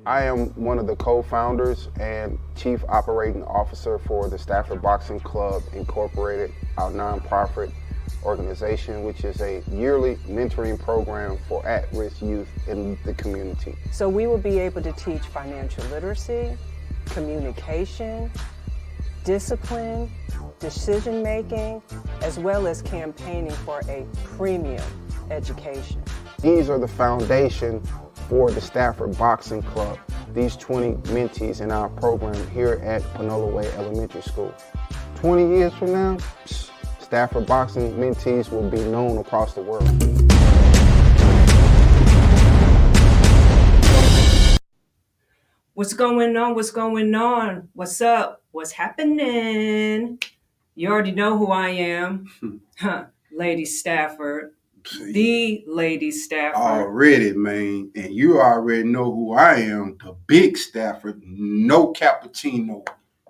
I am one of the co-founders and chief operating officer for the Stafford Boxing Club Incorporated, our nonprofit organization, which is a yearly mentoring program for at-risk youth in the community. So we will be able to teach financial literacy, communication, discipline, decision making, as well as campaigning for a premium education. These are the foundation for the Stafford Boxing Club, these 20 mentees in our program here at Panola Way Elementary School. 20 years from now, Stafford Boxing mentees will be known across the world. What's going on? What's going on? What's up? What's happening? You already know who I am. Lady Stafford. The Lady Stafford. Already, man. And you already know who I am, the big Stafford. No cappuccino.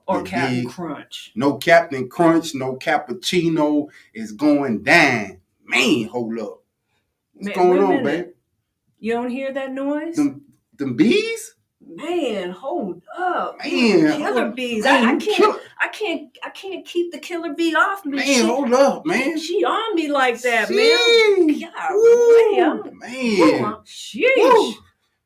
Or Captain Crunch. No Captain Crunch, no cappuccino is going down. Man, hold up. What's going on, babe? You don't hear that noise? Them bees? Man, hold up. Man, killer bees. Man, I can't keep the killer bee off me. Man, hold up, man. She on me like that, man. Man. Sheesh.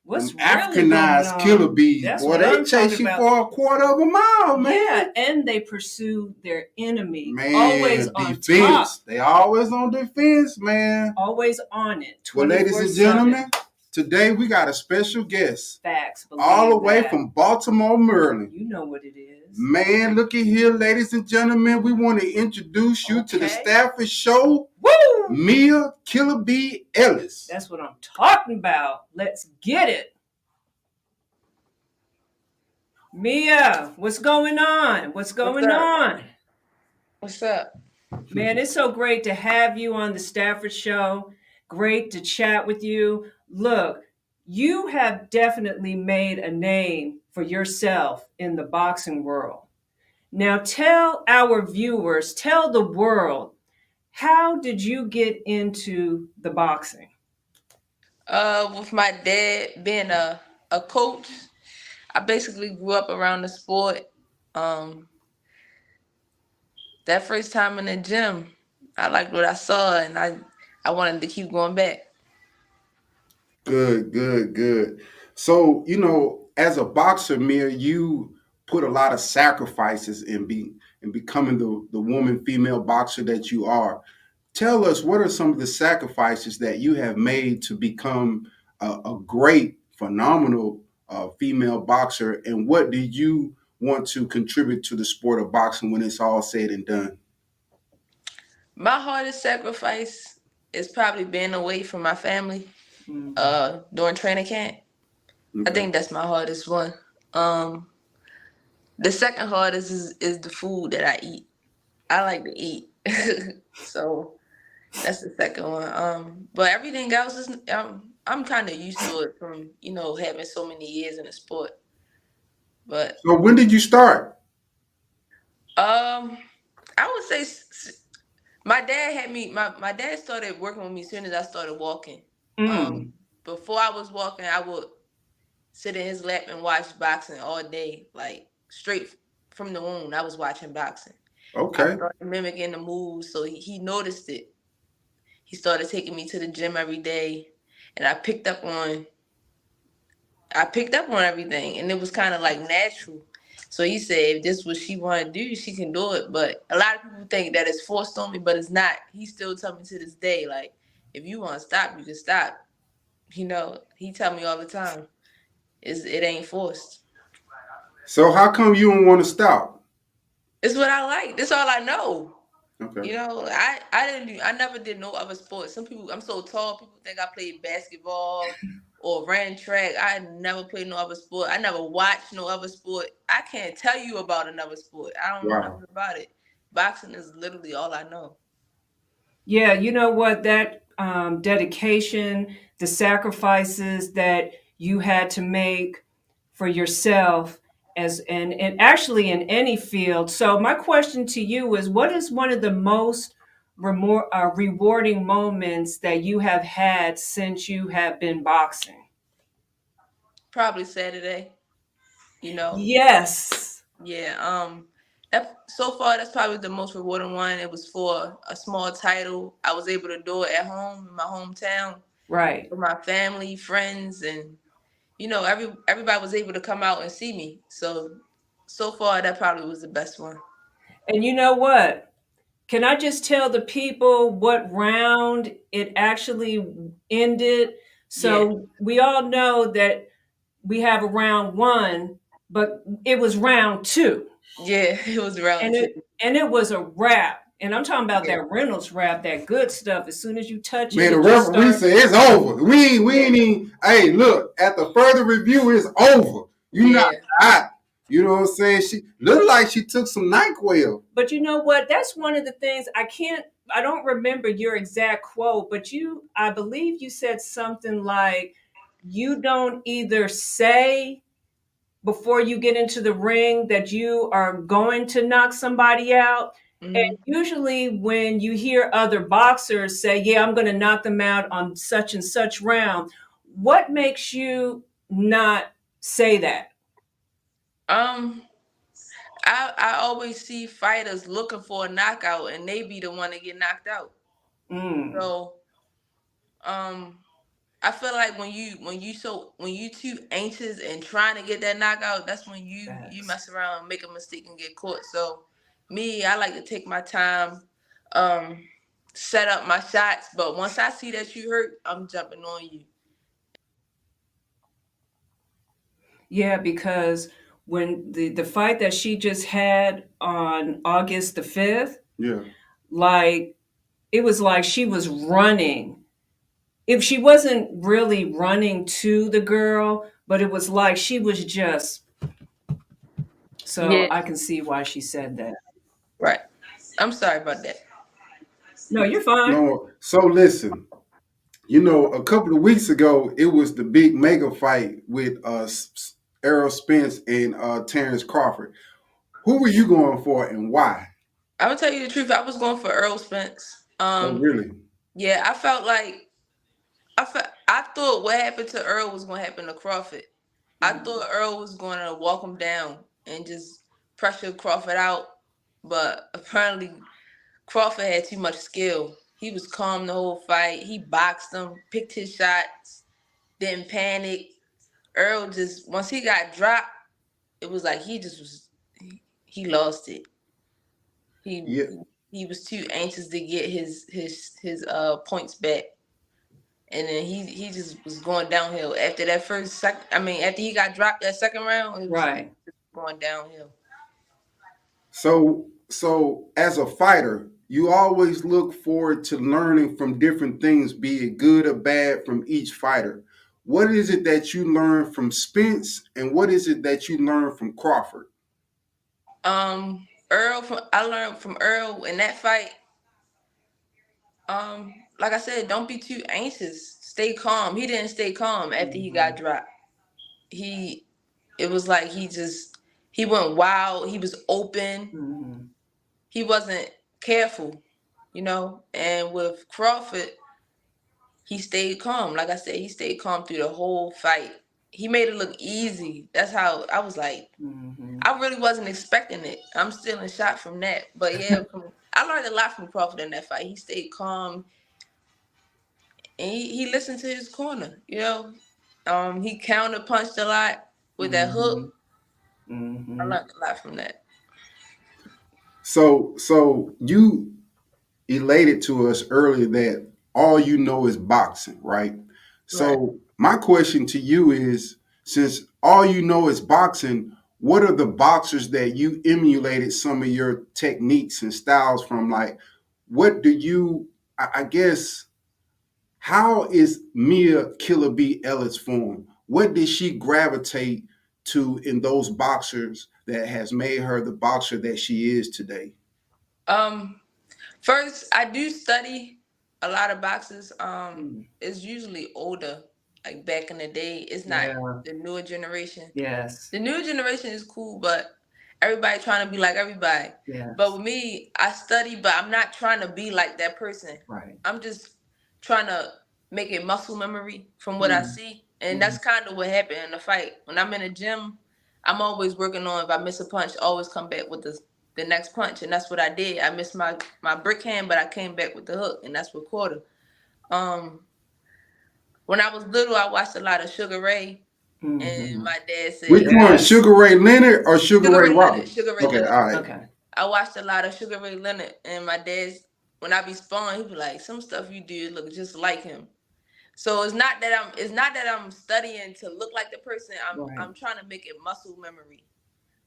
What's really Africanized killer bees? That's boy, they chase you for a quarter of a mile, man. Yeah, and they pursue their enemy. Man, always on defense. top. They always on defense, man. Always on it. Well, ladies and gentlemen, today we got a special guest. Facts. All the way from Baltimore, Maryland. You know what it is. Man, look at here, ladies and gentlemen. We want to introduce you to the Stafford Show. Woo! Mia Killer Bee Ellis. That's what I'm talking about. Let's get it. Mia, what's going on? What's on? What's up? Man, it's so great to have you on the Stafford Show. Great to chat with you. Look, you have definitely made a name for yourself in the boxing world. Now tell our viewers, tell the world, how did you get into the boxing? With my dad being a coach, I basically grew up around the sport. That first time in the gym, I liked what I saw, and I wanted to keep going back. Good. So, as a boxer, Mia, you put a lot of sacrifices in becoming the woman, female boxer that you are. Tell us, what are some of the sacrifices that you have made to become a great, phenomenal female boxer, and what do you want to contribute to the sport of boxing when it's all said and done? My hardest sacrifice is probably being away from my family during training camp. Okay. I think that's my hardest one. The second hardest is the food that I eat. I like to eat. So that's the second one. But everything else is I'm kind of used to it from, having so many years in the sport. But so when did you start? I would say my dad had me. My dad started working with me as soon as I started walking. Before I was walking, I would sit in his lap and watch boxing all day, like straight from the womb. I was watching boxing. Okay. I started mimicking the moves, so he noticed it. He started taking me to the gym every day, and I picked up on everything, and it was kind of like natural. So he said, if this is what she want to do, she can do it. But a lot of people think that it's forced on me, but it's not. He still tell me to this day, like, if you want to stop, you can stop. He tell me all the time, it ain't forced. So how come you don't want to stop? It's what I like. That's all I know. Okay. I never did no other sport. Some people, I'm so tall, people think I played basketball or ran track. I never played no other sport. I never watched no other sport. I can't tell you about another sport. I don't know nothing about it. Boxing is literally all I know. Yeah, you know what? That dedication, the sacrifices that you had to make for yourself, and actually in any field. So my question to you is, what is one of the most rewarding moments that you have had since you have been boxing? Probably Saturday. You know, Yes. yeah. That so far that's probably the most rewarding one. It was for a small title. I was able to do it at home in my hometown Right. with my family, friends, and everybody was able to come out and see me. So far that probably was the best one. And you know what? Can I just tell the people what round it actually ended? Yeah, So we all know that we have a round one, but it was round two. yeah. It was round And two. it was a wrap. And I'm talking about Yeah, that Reynolds wrap, that good stuff. As soon as you touch it, Man, the it just referee starts. said it's over. We ain't even. Hey, look, at the further review, it's over. You not yeah. hot. You know what I'm saying? She looked like she took some NyQuil. But you know what? That's one of the things I don't remember your exact quote, but I believe you said something like, you don't either say before you get into the ring that you are going to knock somebody out. And Hmm. usually when you hear other boxers say, yeah, I'm going to knock them out on such and such round, what makes you not say that? Um, I always see fighters looking for a knockout, and they be the one to get knocked out. Mm, So, um, I feel like when you too anxious and trying to get that knockout, that's when you facts. mess around, make a mistake, and get caught. So, me, I like to take my time, um, set up my shots. But once I see that you hurt, I'm jumping on you. Yeah, because when the fight that she just had on August the 5th, Yeah. like it was like she was running. If she wasn't really running to the girl, but it was like she was just, so Yeah, I can see why she said that. right. I'm sorry about that. No, you're fine. No. So listen. You know, a couple of weeks ago, it was the big mega fight with Errol Spence and Terrence Crawford. Who were you going for and why? I'm gonna tell you the truth. I was going for Earl Spence. Oh, really? Yeah, I felt like I thought what happened to Earl was going to happen to Crawford. I thought Earl was going to walk him down and just pressure Crawford out, but apparently Crawford had too much skill. He was calm the whole fight. He boxed him, picked his shots, didn't panic. Earl just once he got dropped, it was like he just was he lost it. He Yeah. he was too anxious to get his points back. And then he just was going downhill after that first second. I mean, after he got dropped that second round, it Right. was going downhill. So as a fighter, you always look forward to learning from different things, be it good or bad, from each fighter. What is it that you learn from Spence, and what is it that you learn from Crawford? I learned from Earl in that fight. Like I said, don't be too anxious. Stay calm. He didn't stay calm after he got Mhm. dropped. He, it was like he went wild. He was open. Mhm. He wasn't careful, And with Crawford, he stayed calm. Like I said, he stayed calm through the whole fight. He made it look easy. That's how I was like, Mhm. I really wasn't expecting it. I'm still in shock from that. But yeah, I learned a lot from Crawford in that fight. He stayed calm and he listened to his corner. He counter punched a lot with that hook. Mhm. I Mhm. learned a lot from that. So you elated to us earlier that all you know is boxing, right? Right. So my question to you is, since all you know is boxing, what are the boxers that you emulated some of your techniques and styles from? Like, what do you, I guess, how is Mia Killer B. Ellis formed? What did she gravitate to in those boxers that has made her the boxer that she is today? Um, First, I do study a lot of boxes. Mm. It's usually older, like back in the day. It's not Yeah. the newer generation. Yes. The newer generation is cool, but everybody trying to be like everybody. But Yes. with me, I study, but I'm not trying to be like that person. Right. I'm just trying to make it muscle memory from what I Mm. see. And that's kind of what happened in the fight. When I'm in the gym, I'm always working on, if I miss a punch, always come back with the next punch. And that's what I did. I missed my brick hand, but I came back with the hook, and that's what caught her. When I was little, I watched a lot of Sugar Ray, and my dad said, which one, Sugar Ray Leonard or Sugar Ray Robinson? Sugar Ray Okay, Leonard. all right. Okay. I watched a lot of Sugar Ray Leonard, and my dad's, when I be sparring, he be like, some stuff you do look just like him. So it's not that I'm studying to look like the person. I'm trying to make it muscle memory.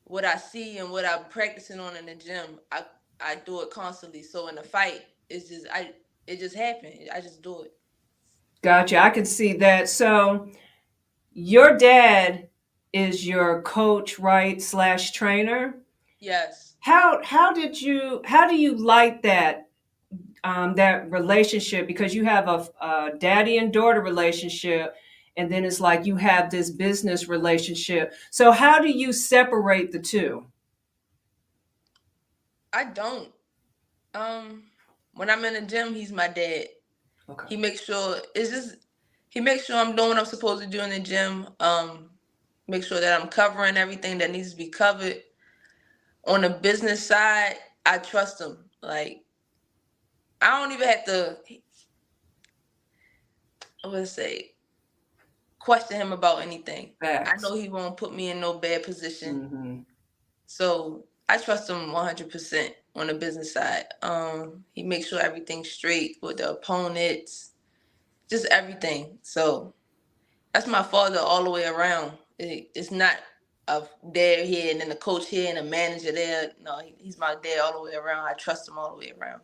What I see and what I'm practicing on in the gym, I do it constantly. So in the fight, it just happened. I just do it. Gotcha. I can see that. So your dad is your coach, right? / trainer. Yes. How do you like that that relationship? Because you have a daddy and daughter relationship, and then it's like you have this business relationship. So how do you separate the two? I don't. When I'm in the gym, he's my dad. Okay. He makes sure I'm doing what I'm supposed to do in the gym. Make sure that I'm covering everything that needs to be covered. On the business side, I trust him. Like, I don't even have to, I would say, question him about anything. Facts. I know he won't put me in no bad position. Mm-hmm. So I trust him 100% on the business side. He makes sure everything's straight with the opponents, just everything. So that's my father all the way around. It's not a dad here and then the coach here and a manager there. No, he's my dad all the way around. I trust him all the way around.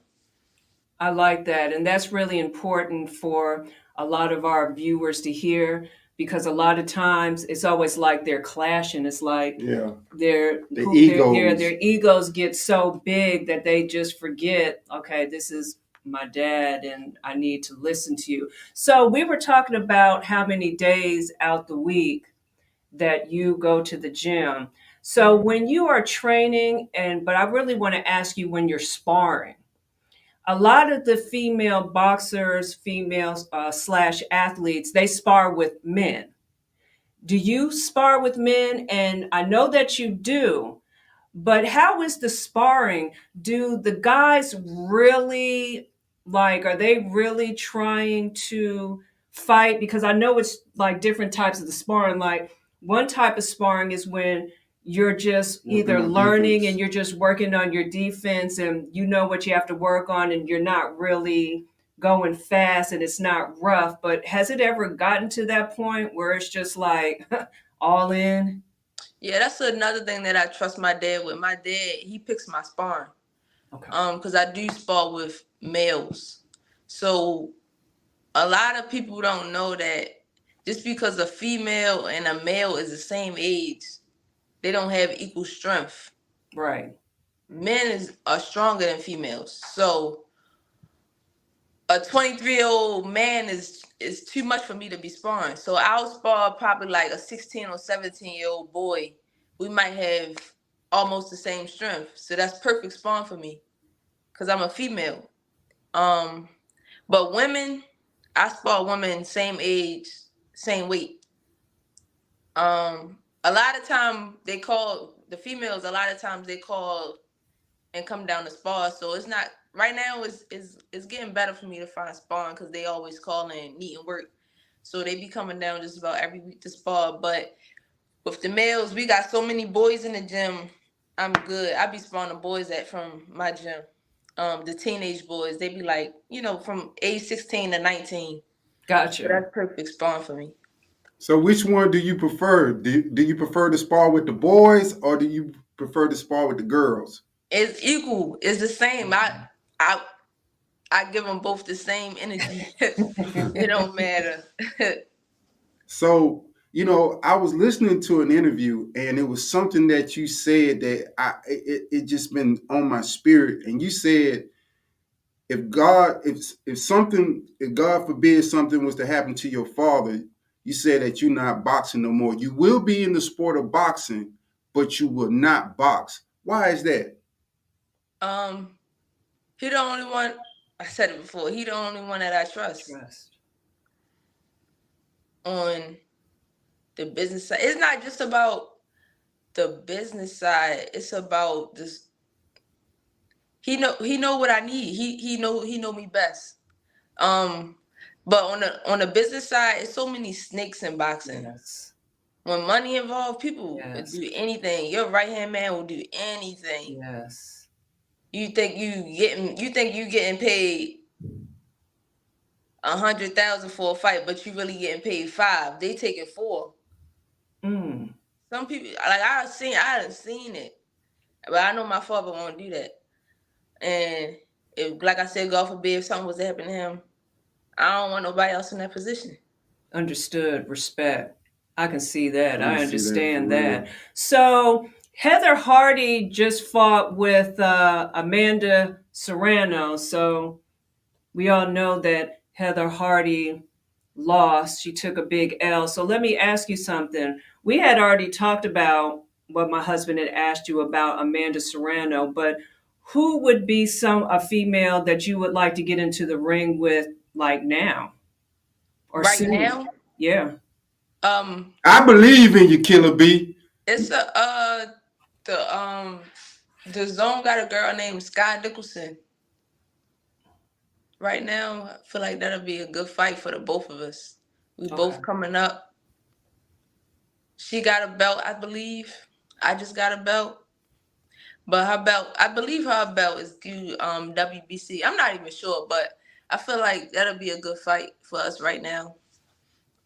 I like that. And that's really important for a lot of our viewers to hear, because a lot of times it's always like they're clashing. It's like their egos get so big that they just forget, okay, this is my dad and I need to listen to you. So we were talking about how many days out the week that you go to the gym. So when you are training, but I really want to ask you when you're sparring. A lot of the female boxers, females / athletes, they spar with men. Do you spar with men? And I know that you do, but how is the sparring? Do the guys really, like, are they really trying to fight? Because I know it's like different types of the sparring. Like, one type of sparring is when you're just either learning and you're just working on your defense and you know what you have to work on and you're not really going fast and it's not rough. But has it ever gotten to that point where it's just like all in? Yeah, that's another thing that I trust my dad with. My dad, he picks my sparring. Okay. Because I do spar with males. So a lot of people don't know that just because a female and a male is the same age, they don't have equal strength. Right. Men are stronger than females. So a 23-year-old man is too much for me to be sparring. So I'll spar probably like a 16 or 17-year-old boy. We might have almost the same strength. So that's perfect sparring for me because I'm a female. But women, I spar women same age, same weight. A lot of time they call the females. A lot of times they call and come down to spar. So it's not right now. It's getting better for me to find sparring because they always call and need and work. So they be coming down just about every week to spar. But with the males, we got so many boys in the gym. I'm good. I be sparring the boys from my gym. The teenage boys, they be like, from age 16 to 19. Gotcha. So that's perfect sparring for me. So which one do you prefer? Do you prefer to spar with the boys or do you prefer to spar with the girls? It's equal. It's the same. I give them both the same energy. It don't matter. So, I was listening to an interview and it was something that you said that it just been on my spirit. And you said, if God forbid something was to happen to your father, you said that you're not boxing no more. You will be in the sport of boxing, but you will not box. Why is that? He the only one. I said it before. He the only one that I trust. On the business side. It's not just about the business side. It's about this. He know what I need. He know me best. But on the business side, it's so many snakes in boxing. Yes. When money involved, people Yes. do anything. Your right hand man will do anything. Yes. You think you getting paid 100,000 for a fight, but you really getting paid 5. They taking 4. Mm. Some people like I haven't seen it, but I know my father won't do that. And if, like I said, God forbid, if something was to happen to him, I don't want nobody else in that position. Understood. Respect. I can see that. I can see that understand for real. that. So Heather Hardy just fought with Amanda Serrano. So we all know that Heather Hardy lost. She took a big L. So let me ask you something. We had already talked about what my husband had asked you about Amanda Serrano, but who would be a female that you would like to get into the ring with, like now or Right soon? now, Yeah. I believe in you, Killer B. It's the zone got a girl named Sky Nicholson. Right now, I feel like that'll be a good fight for the both of us. We both coming up. She got a belt, I believe. I just got a belt. But her belt, I believe her belt is due WBC. I'm not even sure, but I feel like that'll be a good fight for us right now.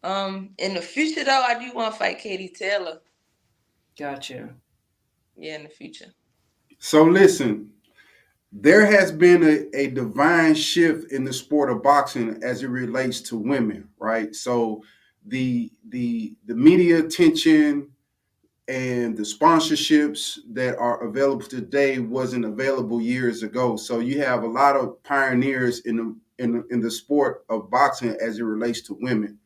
In the future though, I do want to fight Katie Taylor. Gotcha. Yeah, in the future. So listen, there has been a divine shift in the sport of boxing as it relates to women, right? So the media attention and the sponsorships that are available today wasn't available years ago. So you have a lot of pioneers in the sport of boxing as it relates to women.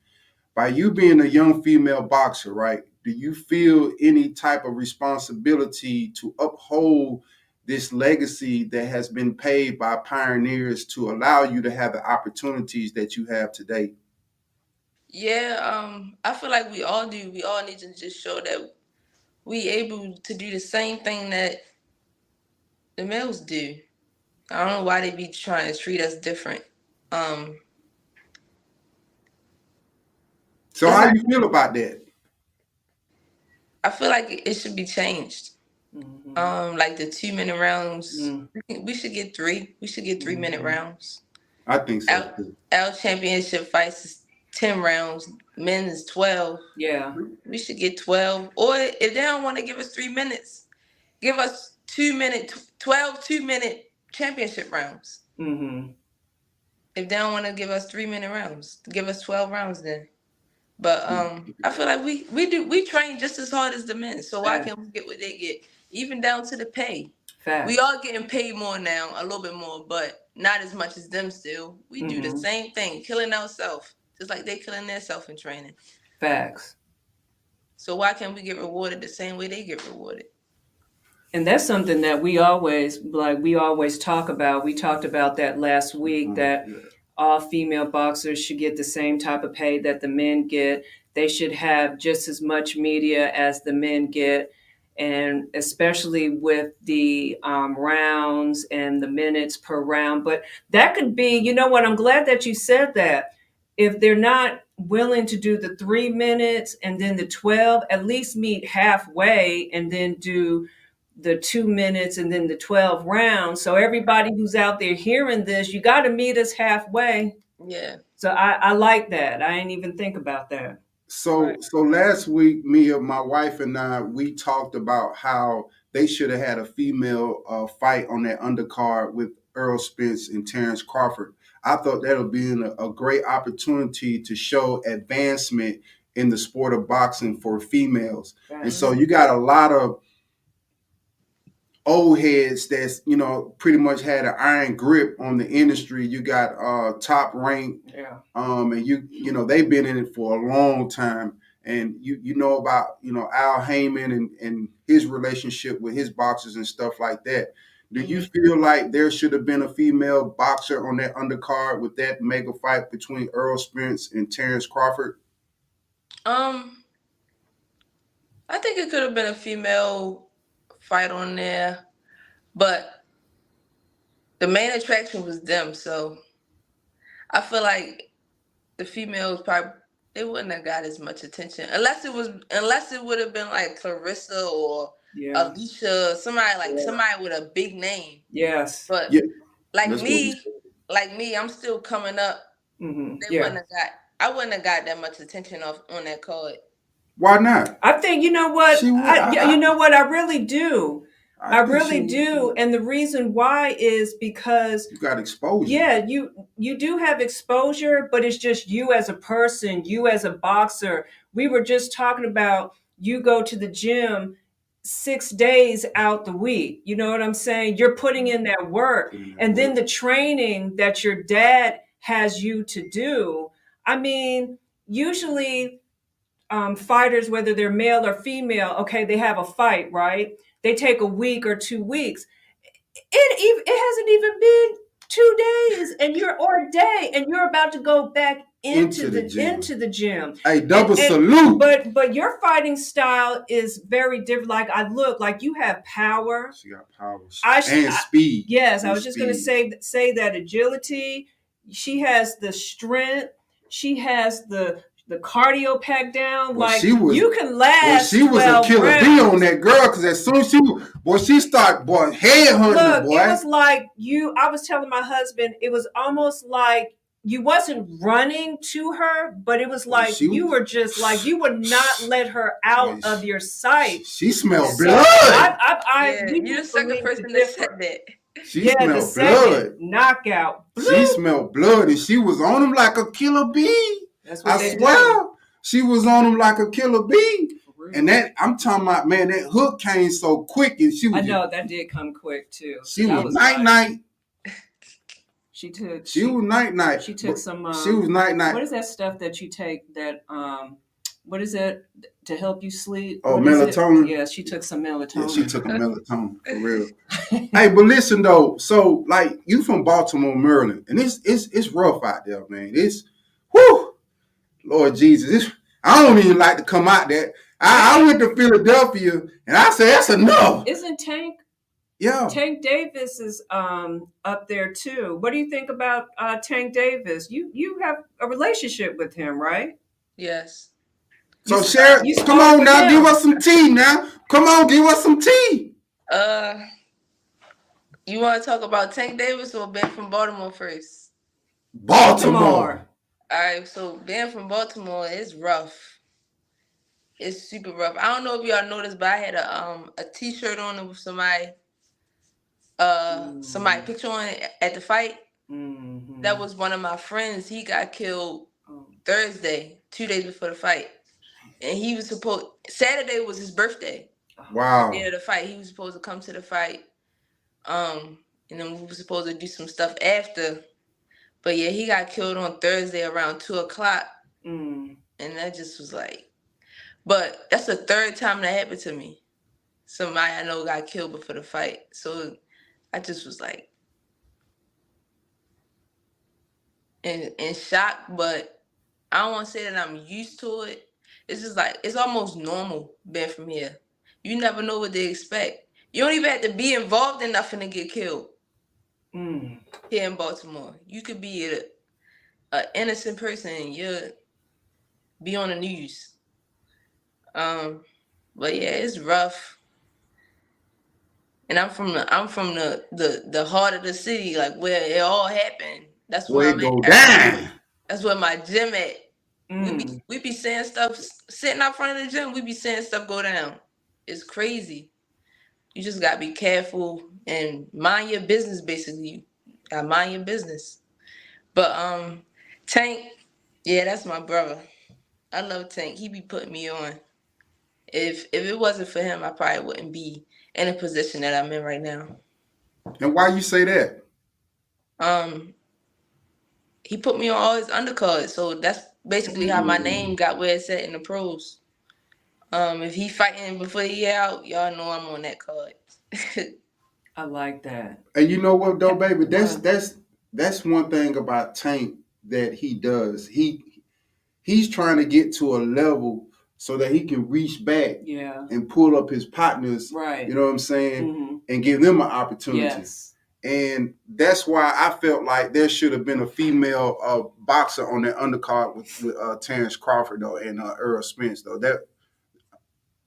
By you being a young female boxer, right? Do you feel any type of responsibility to uphold this legacy that has been paid by pioneers to allow you to have the opportunities that you have today? Yeah, I feel like we all do. We all need to just show that we able to do the same thing that the males do. I don't know why they be trying to treat us different. So how do you feel about that? I feel like it should be changed. Mm-hmm. Like the 2-minute rounds, Mm-hmm. we should get 3. We should get 3-minute rounds. I think so too. Our championship fights is 10 rounds. Men is 12. Yeah. We should get 12. Or if they don't want to give us 3 minutes, give us 12 2-minute championship rounds. Mm-hmm. If they don't want to give us 3-minute rounds, give us 12 rounds then. But I feel like we train just as hard as the men. So why can't we get what they get? Even down to the pay. Facts. We are getting paid more now, a little bit more, but not as much as them still. We do the same thing, killing ourselves, just like they killing themselves in training. Facts. So why can't we get rewarded the same way they get rewarded? And that's something that we always talk about. We talked about that last week, that all female boxers should get the same type of pay that the men get. They should have just as much media as the men get. And especially with the rounds and the minutes per round. But that could be, you know what, I'm glad that you said that. If they're not willing to do the 3 minutes and then the 12, at least meet halfway and then do the 2 minutes and then the 12 rounds. So everybody who's out there hearing this, you got to meet us halfway. Yeah. So I like that. I didn't even think about that. So last week, Mia, my wife and I, we talked about how they should have had a female fight on that undercard with Earl Spence and Terrence Crawford. I thought that would be a great opportunity to show advancement in the sport of boxing for females. Right. And so you got a lot of old heads that's, pretty much had an iron grip on the industry. You got Top Rank, and they've been in it for a long time. And you know about, Al Heyman and his relationship with his boxers and stuff like that. Do you feel like there should have been a female boxer on that undercard with that mega fight between Earl Spence and Terrence Crawford? I think it could have been a female fight on there, but the main attraction was them. So I feel like the females probably they wouldn't have got as much attention unless it would have been like Clarissa or Yeah. Alicia, somebody with a big name. Yes. But Yeah, like that's what we me, I'm still coming up. Yeah. I wouldn't have got that much attention on that card. Why not? I think you know what She would- you know what I really do. I think really she- do, and the reason why is because You got exposure. yeah, you do have exposure, but it's just you as a person, you as a boxer. We were just talking about you go to the gym 6 days out the week. You know what I'm saying? You're putting in that work, and then the training that your dad has you to do. I mean, usually fighters, whether they're male or female, okay, they have a fight, right? They take a week or 2 weeks. It hasn't even been 2 days, and or a day, and you're about to go back into the gym. Hey, double salute. But your fighting style is very different. Like I look like you have power. She got power and speed. Yes, I was just going to say that agility. She has the strength. She has the cardio packed down. Well, like you can last. She was a killer rounds. bee on that girl because as soon as she started headhunting. Look, boy. It was like I was telling my husband, it was almost like you wasn't running to her, but it was like you were just like you would not let her out of your sight. She smelled So blood. You're the second person that said that. She smelled blood. Knockout. She smelled blood, and she was on him like a killer bee. That's what I swear, she was on him like a killer bee. And that I'm talking about, man, that hook came so quick, and she was. I know that did come quick too. She was night. She took. She was night. She took some. She was night. What is that stuff that you take? That what is it to help you sleep? Oh, melatonin. Yeah, she took some melatonin. Yeah, she took a melatonin for real. Hey, but listen though, so like you from Baltimore, Maryland, and it's rough out there, man. It's whew, Lord Jesus, I don't even like to come out there. I went to Philadelphia, and I said that's enough. Isn't Tank? Yeah. Tank Davis is up there too. What do you think about Tank Davis? You have a relationship with him, right? Yes. So Sharon, come on now, give us some tea now. Come on, give us some tea. You want to talk about Tank Davis or Ben from Baltimore first? Baltimore. All right, so being from Baltimore is rough. It's super rough. I don't know if y'all noticed, but I had a T-shirt on with somebody picture on it at the fight. Mm-hmm. That was one of my friends. He got killed Thursday, 2 days before the fight, and he was Saturday was his birthday. Wow. Yeah, the fight. He was supposed to come to the fight, and then we were supposed to do some stuff after. But yeah, he got killed on Thursday around 2:00. And that just was like, but that's the third time that happened to me. Somebody I know got killed before the fight. So I just was like, in shock, but I don't want to say that I'm used to it. It's just like, it's almost normal being from here. You never know what they expect. You don't even have to be involved in nothing to get killed. Here in Baltimore, you could be an innocent person and you'll be on the news. But yeah, it's rough. And I'm from the heart of the city, like where it all happened. That's where I'm at. That's where my gym at. We be saying stuff sitting out front of the gym. We be saying stuff go down. It's crazy. You just gotta be careful and mind your business. Basically, you gotta mind your business. But Tank, yeah, that's my brother. I love Tank. He be putting me on. If it wasn't for him, I probably wouldn't be in a position that I'm in right now. And why you say that? He put me on all his undercards, so that's basically how my name got where it's at in the pros. If he fighting before he out, y'all know I'm on that card. I like that. And you know what though, baby? That's one thing about Tank that he does. He's trying to get to a level so that he can reach back Yeah. and pull up his partners, Right. you know what I'm saying, Mm-hmm. and give them an opportunity. Yes. And that's why I felt like there should have been a female boxer on that undercard with Terrence Crawford though and Earl Spence though.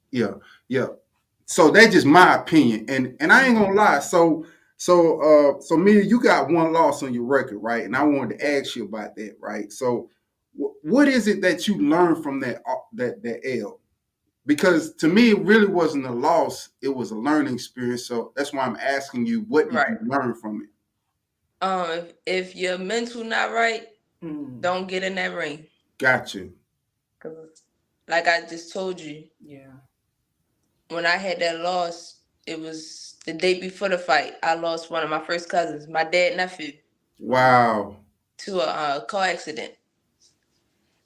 Yeah. So that's just my opinion, and I ain't gonna lie. So Mia, you got one loss on your record, right? And I wanted to ask you about that, right? So, what is it that you learned from that L? Because to me, it really wasn't a loss; it was a learning experience. So that's why I'm asking you, what did you learn from it? If your mental not right, don't get in that ring. Gotcha. Cause like I just told you, when I had that loss, it was the day before the fight. I lost one of my first cousins, my dad nephew. Wow. To a car accident.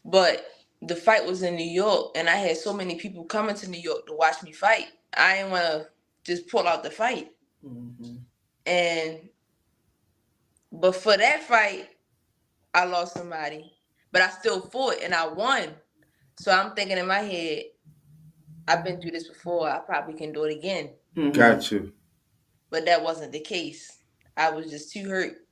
But the fight was in New York, and I had so many people coming to New York to watch me fight. I didn't want to just pull out the fight. But for that fight, I lost somebody. But I still fought, and I won. So I'm thinking in my head, I've been through this before. I probably can do it again. Gotcha. But that wasn't the case. I was just too hurt.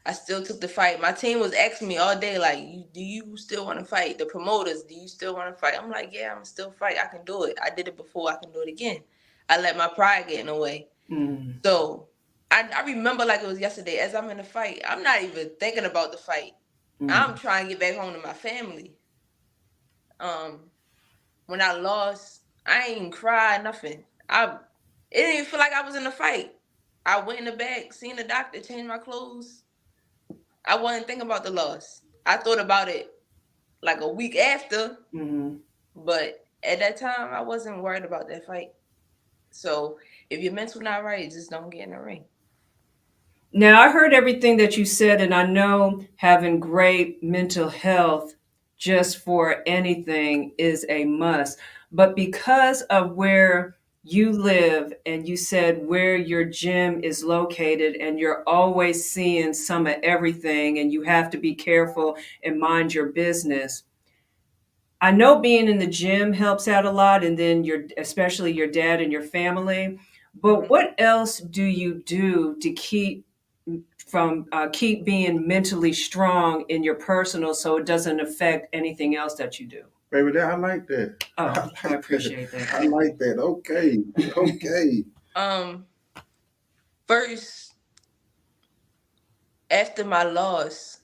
I still took the fight. My team was asking me all day, like, do you still want to fight? The promoters, do you still want to fight? I'm like, yeah, I'm still fight. I can do it. I did it before. I can do it again. I let my pride get in the way. So I remember like it was yesterday. As I'm in the fight, I'm not even thinking about the fight. I'm trying to get back home to my family. When I lost, I ain't even cry, nothing. It didn't even feel like I was in the fight. I went in the back, seen the doctor, changed my clothes. I wasn't thinking about the loss. I thought about it like a week after, but at that time, I wasn't worried about that fight. So if your mental not right, just don't get in the ring. Now, I heard everything that you said, and I know having great mental health just for anything is a must. But because of where you live, and you said where your gym is located, and you're always seeing some of everything, and you have to be careful and mind your business. I know being in the gym helps out a lot, and then especially your dad and your family. But what else do you do to keep being mentally strong in your personal, so it doesn't affect anything else that you do? Baby, I like that. Oh, I appreciate that. I like that. Okay. First, after my loss,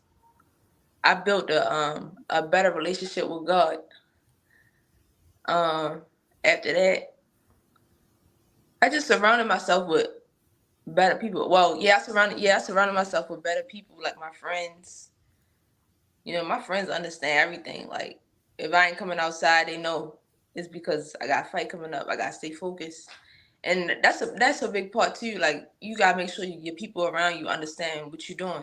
I built a better relationship with God. After that, I just surrounded myself with better people. Well, I surrounded myself with better people, like my friends. You know, my friends understand everything. Like, if I ain't coming outside, they know it's because I got a fight coming up. I gotta stay focused, and that's a big part too. Like, you gotta make sure your people around you understand what you're doing,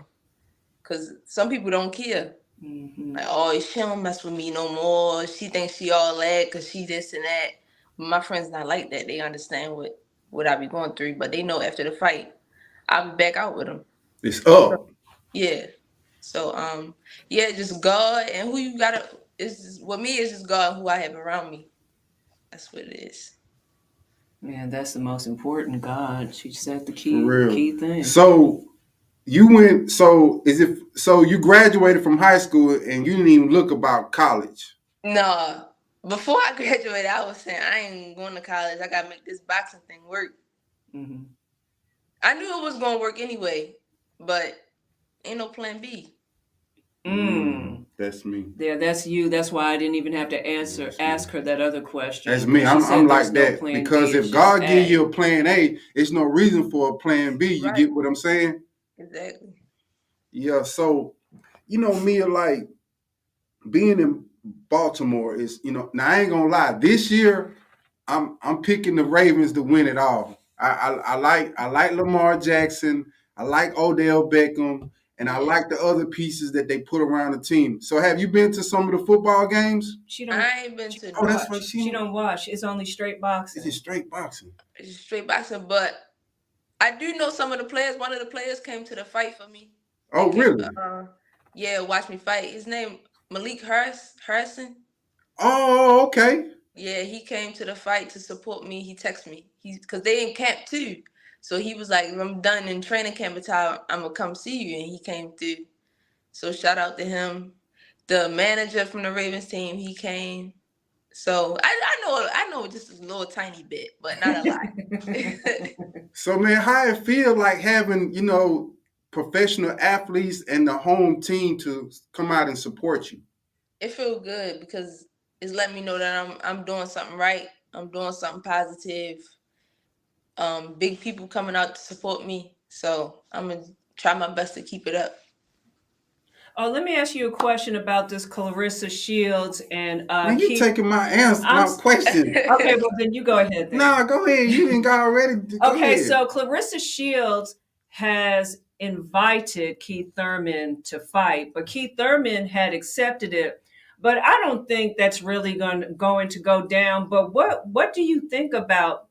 because some people don't care. Like, oh, she don't mess with me no more. She thinks she all that because she this and that. My friends not like that. They understand what I be going through, but they know after the fight, I'll be back out with them. It's up. Yeah. So just God and who you gotta. With me, it's just God and who I have around me. That's what it is. Man, that's the most important. God, she said the key thing. So you went. So you graduated from high school and you didn't even look about college? No. Before I graduated, I was saying I ain't going to college. I gotta make this boxing thing work. I knew it was gonna work anyway, but ain't no plan B. That's me. Yeah, that's you. That's why I didn't even have to ask her that other question. That's me. I'm like that because if God give you a plan A, it's no reason for a plan B. You get what I'm saying? Exactly. Yeah. So, Mia, like being in Baltimore is, now I ain't gonna lie. This year, I'm picking the Ravens to win it all. I like Lamar Jackson. I like Odell Beckham. And I like the other pieces that they put around the team. So have you been to some of the football games? I ain't been to. Oh, that's right. She don't watch. It's only straight boxing. It's straight boxing. It's straight boxing, but I do know some of the players. One of the players came to the fight for me. Oh, really? Watch me fight. His name Malik Harrison. Oh, okay. Yeah, he came to the fight to support me. He texted me. Cause they in camp too. So he was like, "When I'm done in training camp, it's how I'm gonna come see you." And he came through. So shout out to him. The manager from the Ravens team, he came. So I know just a little tiny bit, but not a lot. So man, how it feel like having, professional athletes and the home team to come out and support you? It feels good because it's letting me know that I'm doing something right. I'm doing something positive. Big people coming out to support me. So I'm gonna try my best to keep it up. Oh, let me ask you a question about this Clarissa Shields and Man, you Keith. taking my answer, my question. Okay, well then you go ahead then. Nah, go ahead. You ain't got already. Go Okay, ahead. so Clarissa Shields has invited Keith Thurman to fight, but Keith Thurman had accepted it. But I don't think that's really going to go down. But what do you think about?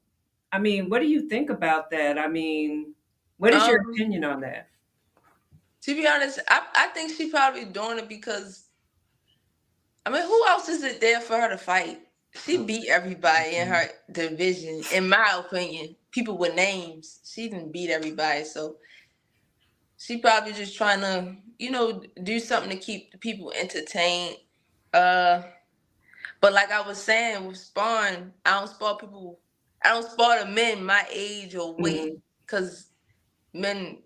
I mean, what do you think about that? I mean, what is your opinion on that? To be honest, I think she probably doing it because, I mean, who else is it there for her to fight? She beat everybody in her division, in my opinion. People with names. She didn't beat everybody, so she probably just trying to, do something to keep the people entertained. But like I was saying with sparring, I don't spar people. I don't spar the men my age or weight, because men,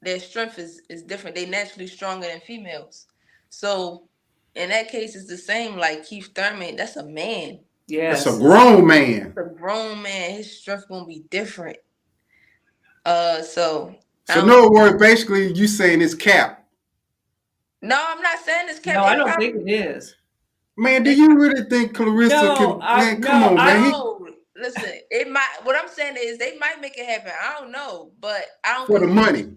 their strength is different. They naturally stronger than females. So in that case, it's the same. Like Keith Thurman, that's a man. Yes, that's a grown man. That's a grown man. His strength gonna be different. So no words. Basically, you saying it's cap. No, I'm not saying it's cap. No, I don't think it is. Man, do you really think Clarissa can? Man, come on, man. Listen, it might. What I'm saying is they might make it happen. I don't know, but I don't. For the money.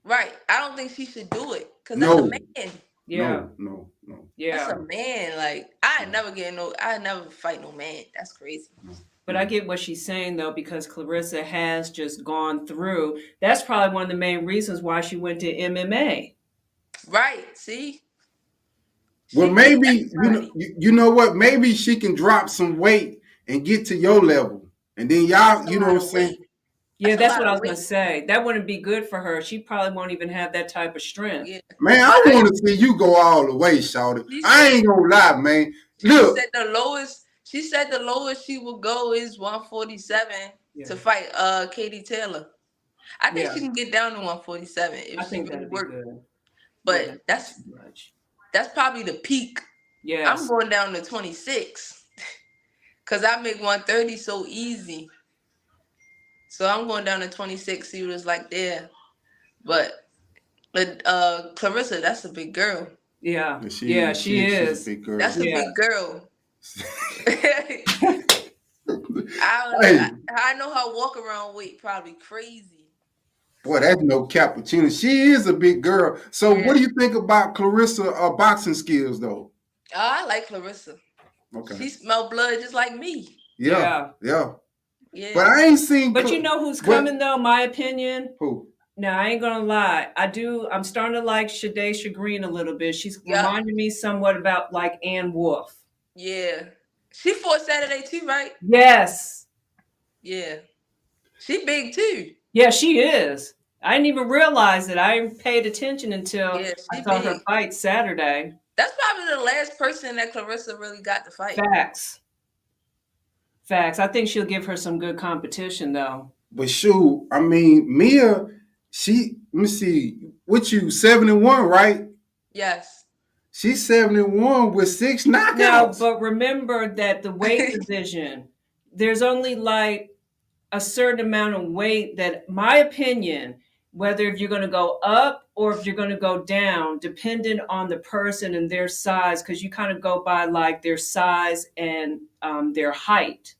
Right. I don't think she should do it because No. that's a man. Yeah. No. Yeah. That's a man. Like I never fight no man. That's crazy. But I get what she's saying though, because Clarissa has just gone through. That's probably one of the main reasons why she went to MMA. Right. See. Well, maybe you know what? Maybe she can drop some weight and get to your level, and then y'all, you know what I'm saying? Yeah, that's what I was gonna say. That wouldn't be good for her. She probably won't even have that type of strength. Yeah. Man, I want to see you go all the way, Shawty. I ain't gonna lie, man. Look, she said the lowest she will go is 147 to fight Katie Taylor. I think she can get down to 147 if she really works. But that's probably the peak. Yeah, I'm going down to 26 because I make 130 so easy. So I'm going down to 26. See what it's like there. But Clarissa, that's a big girl. Yeah, she is. She's a big girl. That's a big girl. I know her walk around weight probably crazy. Boy, that's no cappuccino. She is a big girl. So what do you think about Clarissa boxing skills, though? I like Clarissa. Okay. She smell blood just like me. Yeah. Yeah. But I ain't seen. But you know who's coming though? My opinion. Who? No, I ain't gonna lie. I'm starting to like Shade Shagreen a little bit. She's reminding me somewhat about like Ann Wolf. Yeah. She fought Saturday too, right? Yes. Yeah. She big too. Yeah, she is. I didn't even realize it. I paid attention until I saw her fight Saturday. That's probably the last person that Clarissa really got to fight. Facts. I think she'll give her some good competition though. But shoot, I mean, Mia, let me see, what you 71, right? Yes. She's 71 with 6 knockouts. Now, but remember that the weight division, there's only like a certain amount of weight that, my opinion, whether if you're going to go up or if you're going to go down, dependent on the person and their size, because you kind of go by like their size and their height.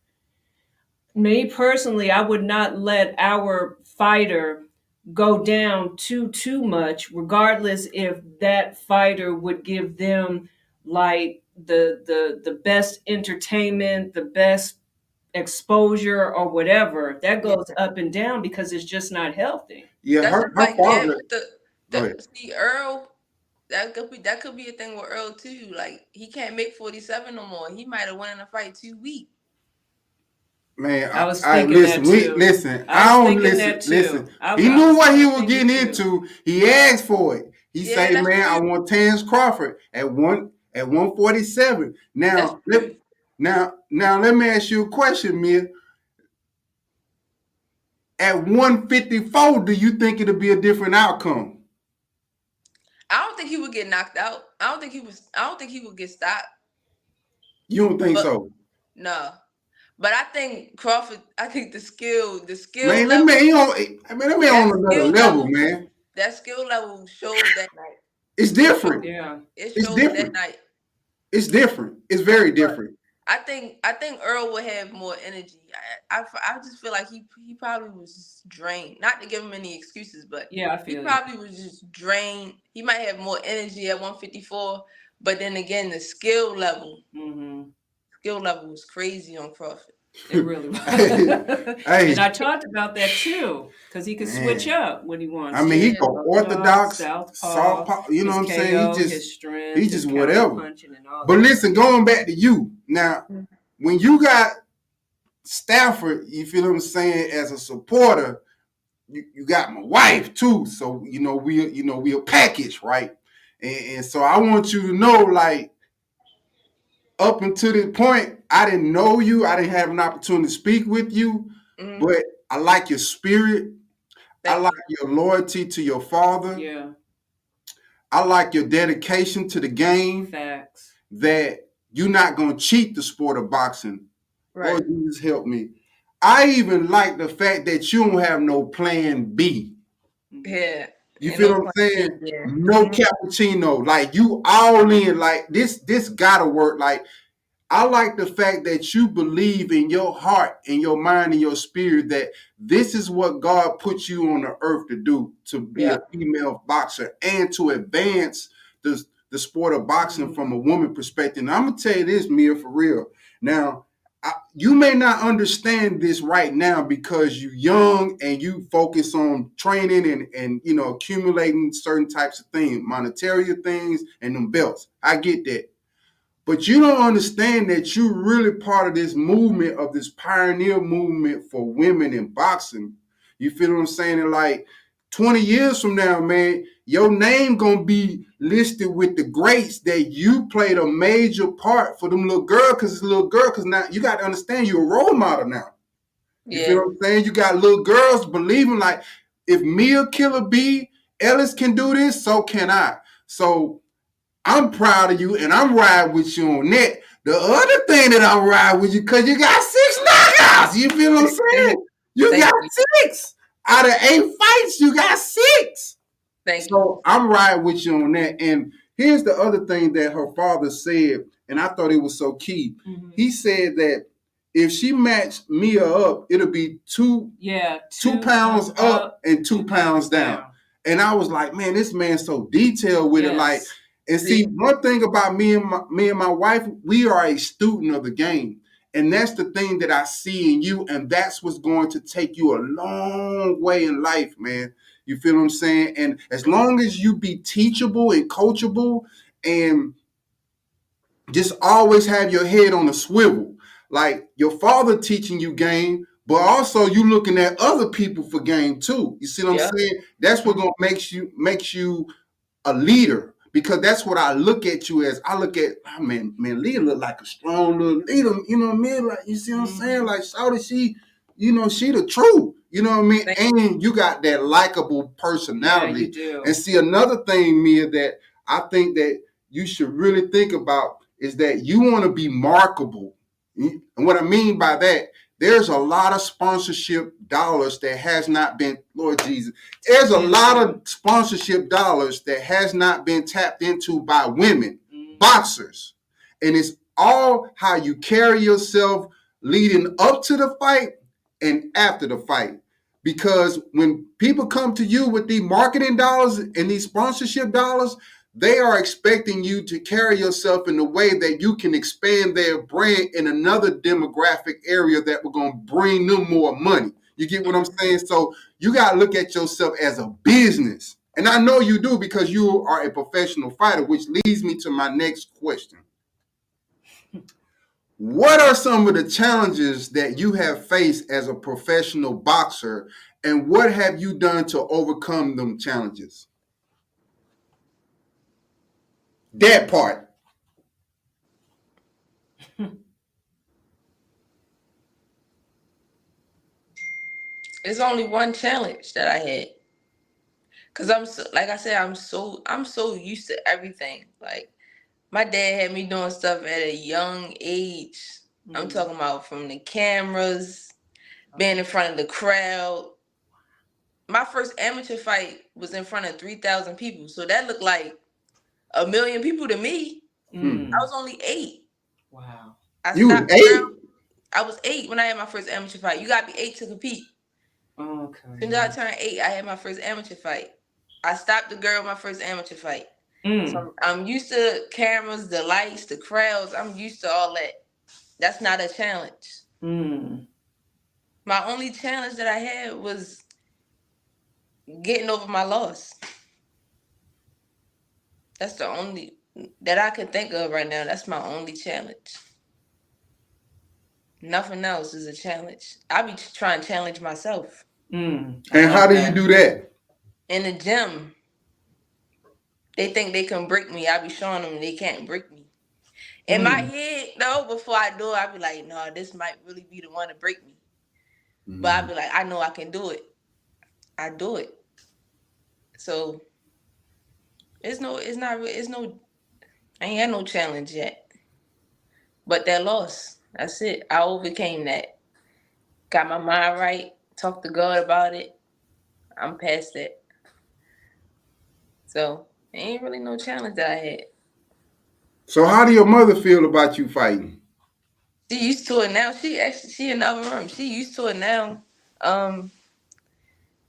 Me personally, I would not let our fighter go down too much, regardless if that fighter would give them like the best entertainment, the best exposure or whatever. That goes up and down because it's just not healthy. Yeah, her father. See, Earl that could be a thing with Earl too. Like he can't make 47 no more. He might have won in a fight too weak. Man, I was I thinking listen. that too. Listen. I I was don't thinking listen. that too. Listen. He I knew was what he kinda was thinking getting too. into. He asked for it. He Yeah, said, that's "Man, I true. want Terrence Crawford at 147." That's Now, true. let me ask you a question, Mia. At 154, do you think it'll be a different outcome? I don't think he would get knocked out. I don't think he would get stopped. You don't think But so? no. But I think Crawford. I think the skill Man, level, let me that on another skill level, level, man. that skill level showed that night. It's different. Yeah. It It's showed that different. night. It's different. It's very But different. I think Earl would have more energy. I just feel like he probably was just drained. Not to give him any excuses, but Yeah, I he feel you. probably was just drained. He might have more energy at 154, but then again, the skill level was crazy on Crawford. It really was. Hey, And I talked about that too, because he could switch man. up when he I wants mean, to. he Yeah, go Orthodox, orthodox, southpaw, southpaw. You know his what I'm saying? KO, his He strength, his just counter whatever. punching, and all But that. listen, going back to you now, when you got Stafford, you feel what I'm saying, as a supporter, you got my wife too. So we a package, right? And so I want you to know, like, up until this point, I didn't know you. I didn't have an opportunity to speak with you, but I like your spirit. I Thank like you. your loyalty to your father. Yeah, I like your dedication to the game. facts. That you're not gonna cheat the sport of boxing. Right. Lord Jesus, help me. I even like the fact that you don't have no plan B. Yeah. You Ain't feel no what I'm point saying? in yeah. No cappuccino. Like you all in. Like this gotta work. Like I like the fact that you believe in your heart, in your mind, in your spirit that this is what God put you on the earth to do, to be Yeah. a female boxer and to advance the sport of boxing from a woman perspective. And I'm going to tell you this, Mia, for real. Now, you may not understand this right now because you're young and you focus on training and accumulating certain types of things, monetary things and them belts. I get that. But you don't understand that you're really part of this movement, of this pioneer movement for women in boxing. You feel what I'm saying? And like 20 years from now, man, your name gonna be listed with the greats that you played a major part for them little girl, because it's a little girl, because now you got to understand you're a role model now. You feel what I'm saying? You got little girls believing like, if Mia Killer B, Ellis can do this, so can I. So I'm proud of you, and I'm riding with you on that. The other thing that I'm riding with you, because you got 6 knockouts. You feel what I'm saying? You got 6. Out of 8 fights, you got 6. Thank you. So I'm riding with you on that. And here's the other thing that her father said, and I thought it was so key. He said that if she matched Mia up, it'll be 2 pounds up and 2 pounds down. And I was like, man, this man's so detailed with it. Like, and see, one thing about me and my wife, we are a student of the game. And that's the thing that I see in you. And that's what's going to take you a long way in life, man. You feel what I'm saying? And as long as you be teachable and coachable and just always have your head on a swivel, like your father teaching you game, but also you looking at other people for game too. You see what I'm saying? That's what gonna makes you a leader, because that's what I look at you as. I look at, oh, man, Leah look like a strong little leader. You know what I mean? Like, you see what I'm saying? Like, shawty, she the truth. You know what I mean? And you got that likable personality. Yeah, you do. And see, another thing, Mia, that I think that you should really think about is that you want to be markable. And what I mean by that, there's a lot of sponsorship dollars that has not been, Lord Jesus, there's a lot of sponsorship dollars that has not been tapped into by women, boxers. And it's all how you carry yourself leading up to the fight and after the fight. Because when people come to you with these marketing dollars and these sponsorship dollars, they are expecting you to carry yourself in a way that you can expand their brand in another demographic area that we're going to bring them more money. You get what I'm saying? So you got to look at yourself as a business. And I know you do because you are a professional fighter, which leads me to my next question. What are some of the challenges that you have faced as a professional boxer, and what have you done to overcome them challenges? That part. It's only one challenge that I had. Cause I'm so, like I said, I'm so used to everything. Like my dad had me doing stuff at a young age. I'm talking about from the cameras, being in front of the crowd. My first amateur fight was in front of 3,000 people, so that looked like 1,000,000 people to me. I was only 8. Wow. You was 8? I was 8 when I had my first amateur fight. You got to be 8 to compete. Okay. As soon as I turned 8, I had my first amateur fight. I stopped the girl my first amateur fight. So I'm used to cameras, the lights, the crowds. I'm used to all that. That's not a challenge. My only challenge that I had was getting over my loss. That's the only that I can think of right now. That's my only challenge. Nothing else is a challenge. I be trying to challenge myself. And how do you do that? In the gym. They think they can break me. I be showing them they can't break me. In my head, though, before I do it, I be like, no, this might really be the one to break me. But I be like, I know I can do it. I do it. So I ain't had no challenge yet. But that loss, that's it. I overcame that. Got my mind right. Talked to God about it. I'm past that. So ain't really no challenge that I had. So how do your mother feel about you fighting? She used to it now. She in the other room. She used to it now.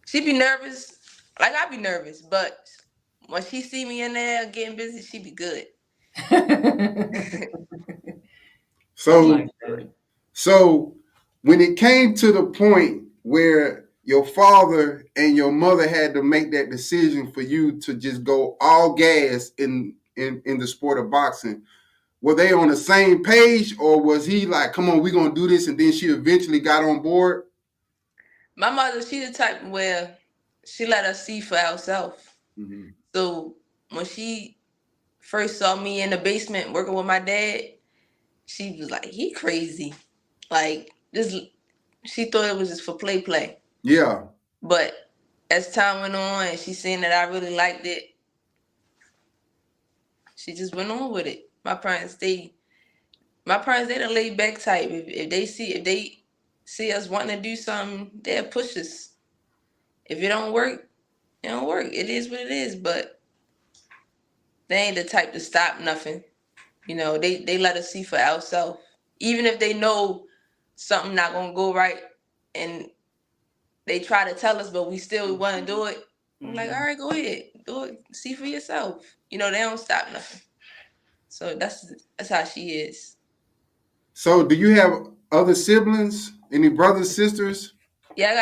She be nervous. Like I be nervous, but when she see me in there getting busy, she be good. So when it came to the point where your father and your mother had to make that decision for you to just go all gas in the sport of boxing, were they on the same page, or was he like, come on, we're going to do this, and then she eventually got on board? My mother, she the type where she let us see for ourselves. So when she first saw me in the basement working with my dad, she was like, he crazy. Like, this, she thought it was just for play. Yeah. But as time went on and she seen that I really liked it, she just went on with it. My parents, they the laid back type. If they see us wanting to do something, they'll push us. If it don't work, it don't work. It is what it is. But they ain't the type to stop nothing. You know, they let us see for ourselves. Even if they know something not gonna go right and they try to tell us, but we still want to do it. I'm like, all right, go ahead. Do it. See for yourself. You know, they don't stop nothing. So that's how she is. So do you have other siblings? Any brothers, sisters? Yeah, I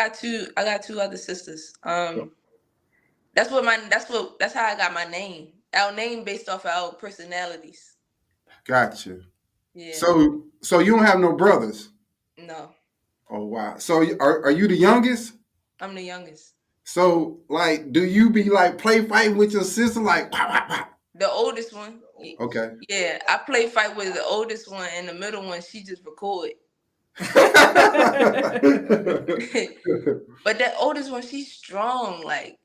got two other sisters. That's how I got my name. Our name based off of our personalities. Gotcha. Yeah. So you don't have no brothers? No. Oh wow. So are you the youngest? I'm the youngest. So like, do you be like play fighting with your sister like? Wah, wah, wah? The oldest one. Okay. Yeah, I play fight with the oldest one, and the middle one she just record. But that oldest one, she's strong. Like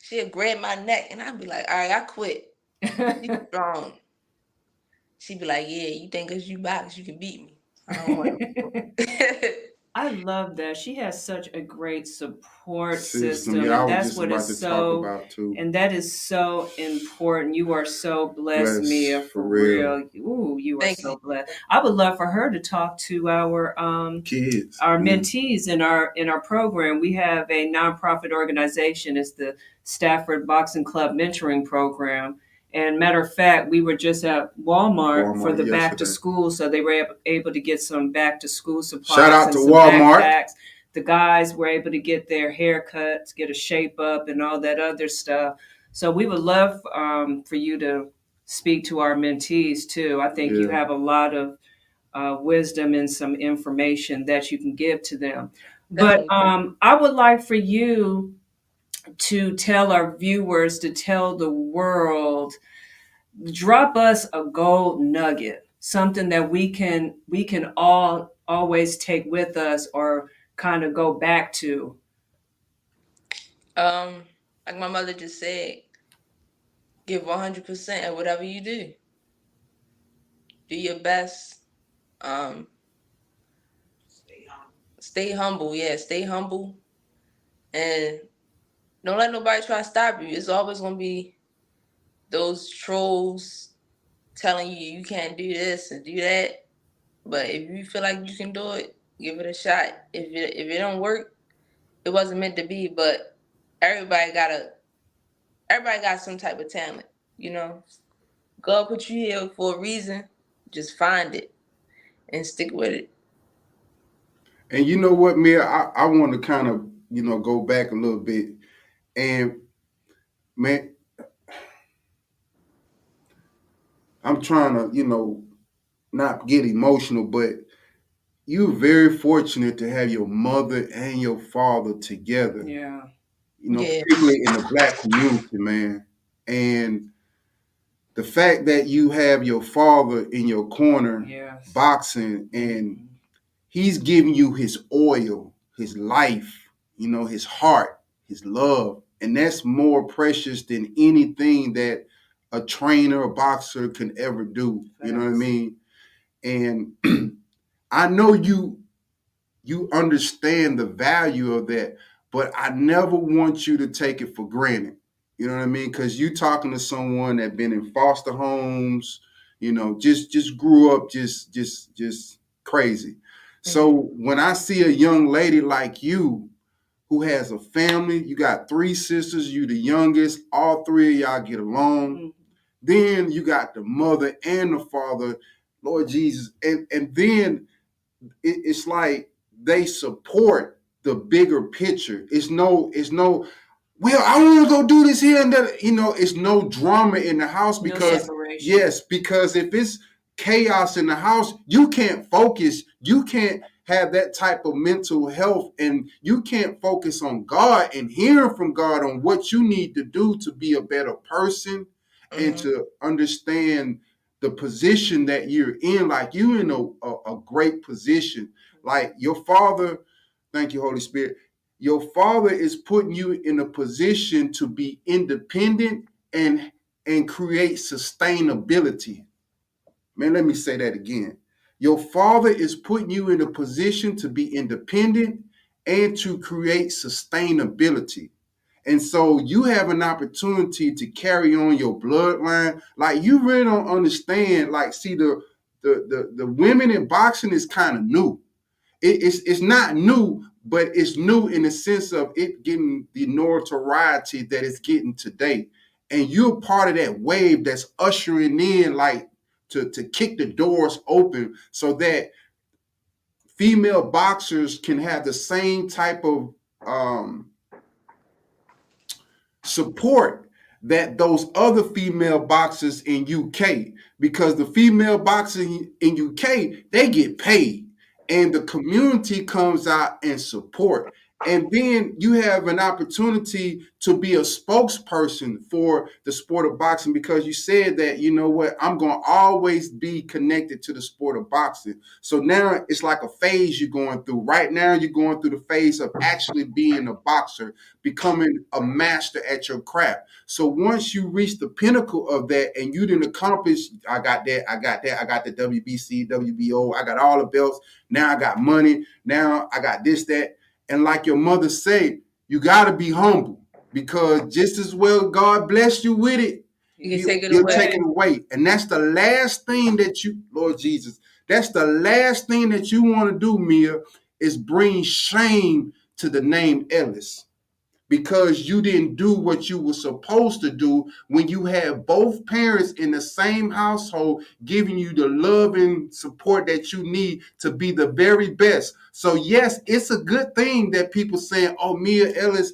she'll grab my neck, and I'd be like, "All right, I quit." She's strong. She'd be like, "Yeah, you think because you box, you can beat me?" I don't want to. I love that. She has such a great support system. Yeah, and that's what is so about too. And that is so important. You are so blessed, Mia, for real. Ooh, you are so blessed. I would love for her to talk to our kids, our mentees in our program. We have a nonprofit organization. It's the Stafford Boxing Club Mentoring Program. And matter of fact, we were just at Walmart for the back to school, so they were able to get some back to school supplies. Shout out to Walmart. Backpacks. the guys were able to get their haircuts, get a shape up, and all that other stuff. So we would love for you to speak to our mentees too. I think you Yeah. have a lot of wisdom and some information that you can give to them. But Definitely. I would like for you to tell our viewers, to tell the world, drop us a gold nugget, something that we can all always take with us or kind of go back to. Like my mother just said, give 100% at whatever you do. Do your best. Um, Stay humble. Yeah, stay humble, and don't let nobody try to stop you. It's always gonna be those trolls telling you you can't do this and do that. But if you feel like you can do it, give it a shot. If it don't work, it wasn't meant to be. But everybody got a everybody got some type of talent. You know, God put you here for a reason. Just find it and stick with it. And you know what, Mia? I want to kind of, go back a little bit. And man, I'm trying to, not get emotional, but you're very fortunate to have your mother and your father together, Yeah. Yeah. particularly in the Black community, man. And the fact that you have your father in your corner Yes. boxing, and he's giving you his oil, his life, his heart, his love. And that's more precious than anything that a trainer, a boxer can ever do. You know what I Thanks. mean? And I know you understand the value of that, but I never want you to take it for granted. You know what I mean? Because you talking to someone that been in foster homes, just grew up just crazy. So when I see a young lady like you who has a family, you got 3 sisters, you the youngest, all 3 of y'all get along. Mm-hmm. Then you got the mother and the father, Lord Jesus, and then it's like they support the bigger picture. It's no. Well, I want to go do this here and that. It's no drama in the house No because separation. yes, because if it's chaos in the house, you can't focus. You can't have that type of mental health, and you can't focus on God and hearing from God on what you need to do to be a better person and to understand the position that you're in. Like you're in a great position. Like your father, thank you, Holy Spirit. Your father is putting you in a position to be independent and create sustainability. Man, let me say that again. Your father is putting you in a position to be independent and to create sustainability. And so you have an opportunity to carry on your bloodline. Like you really don't understand. Like, see, the women in boxing is kind of new. It's not new, but it's new in the sense of it getting the notoriety that it's getting today. And you're part of that wave that's ushering in, like to kick the doors open so that female boxers can have the same type of support that those other female boxers in UK, because the female boxers in UK, they get paid and the community comes out and support. And then you have an opportunity to be a spokesperson for the sport of boxing because you said that, you know what, I'm going to always be connected to the sport of boxing. So now it's like a phase you're going through. Right now, you're going through the phase of actually being a boxer, becoming a master at your craft. So once you reach the pinnacle of that and you didn't accomplish, I got that, I got the WBC, WBO, I got all the belts. Now I got money. Now I got this, that. And like your mother said, you got to be humble because just as well God bless you with it, You can take it you'll away. take it away. And that's the last thing that you, Lord Jesus, that's the last thing that you want to do, Mia, is bring shame to the name Ellis. because you didn't do what you were supposed to do when you have both parents in the same household giving you the love and support that you need to be the very best. So yes, it's a good thing that people saying, oh, Mia Ellis,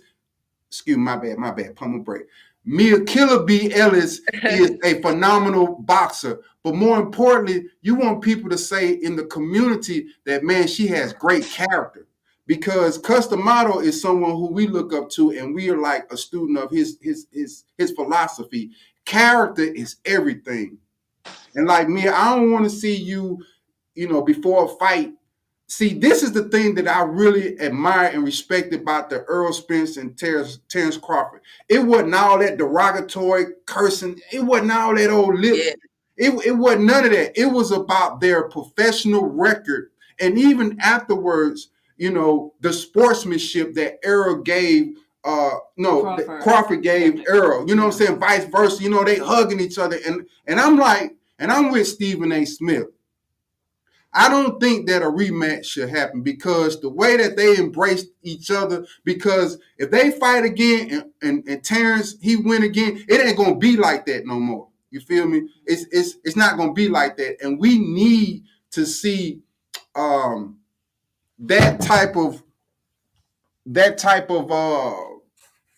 excuse me, my bad, pump a break. Mia Killer B. Ellis is a phenomenal boxer. But more importantly, you want people to say in the community that, man, she has great character. Because Customato is someone who we look up to, and we are like a student of his philosophy. Character is everything. And like me, I don't want to see you, before a fight. See, this is the thing that I really admire and respect about the Earl Spence and Terrence Crawford. It wasn't all that derogatory cursing. It wasn't all that old lip. Yeah. It wasn't none of that. It was about their professional record. And even afterwards, the sportsmanship that Earl gave, Crawford gave Earl, you know what I'm saying? Vice versa, they hugging each other. And I'm like, and I'm with Stephen A. Smith. I don't think that a rematch should happen because the way that they embraced each other, because if they fight again and Terrence, he win again, it ain't going to be like that no more. You feel me? It's not going to be like that. And we need to see that type of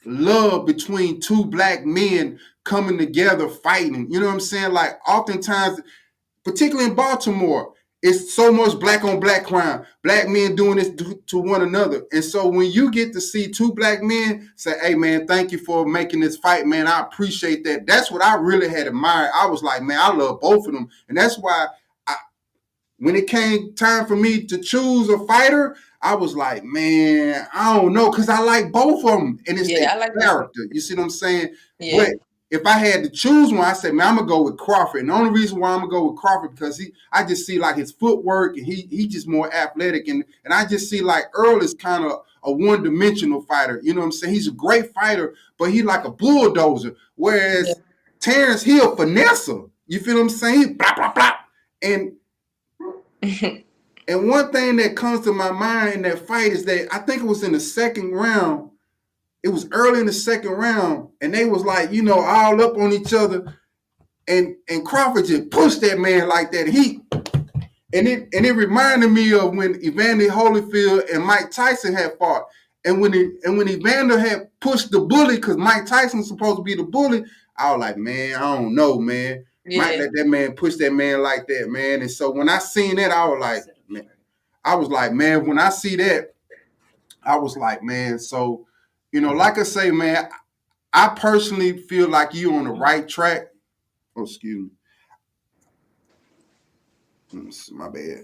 love between two black men coming together fighting. You know what I'm saying? Like oftentimes, particularly in Baltimore, it's so much black on black crime, black men doing this to one another. And so when you get to see two black men say, hey, man, thank you for making this fight, man, I appreciate that. That's what I really had admired. I was like, man, I love both of them. And that's why when it came time for me to choose a fighter, I was like, man, I don't know, because I like both of them. And it's their character. You see what I'm saying? Yeah. But if I had to choose one, I said, man, I'm going to go with Crawford. And the only reason why I'm going to go with Crawford because I just see like his footwork and he just more athletic. And I just see like Earl is kind of a one-dimensional fighter. You know what I'm saying? He's a great fighter, but he like a bulldozer. Whereas Terrence, he a finesser. You feel what I'm saying? He blah, blah, blah. And one thing that comes to my mind in that fight is that I think it was in the second round. It was early in the second round, and they was like, all up on each other. And Crawford just pushed that man like that. And it reminded me of when Evander Holyfield and Mike Tyson had fought. And when Evander had pushed the bully, because Mike Tyson was supposed to be the bully, I was like, man, I don't know, man. Yeah. Might let that man push that man like that, man. And so when I seen that, I was like, man, when I see that, I was like, man, so, like I say, man, I personally feel like you on the right track. Oh, excuse me. My bad.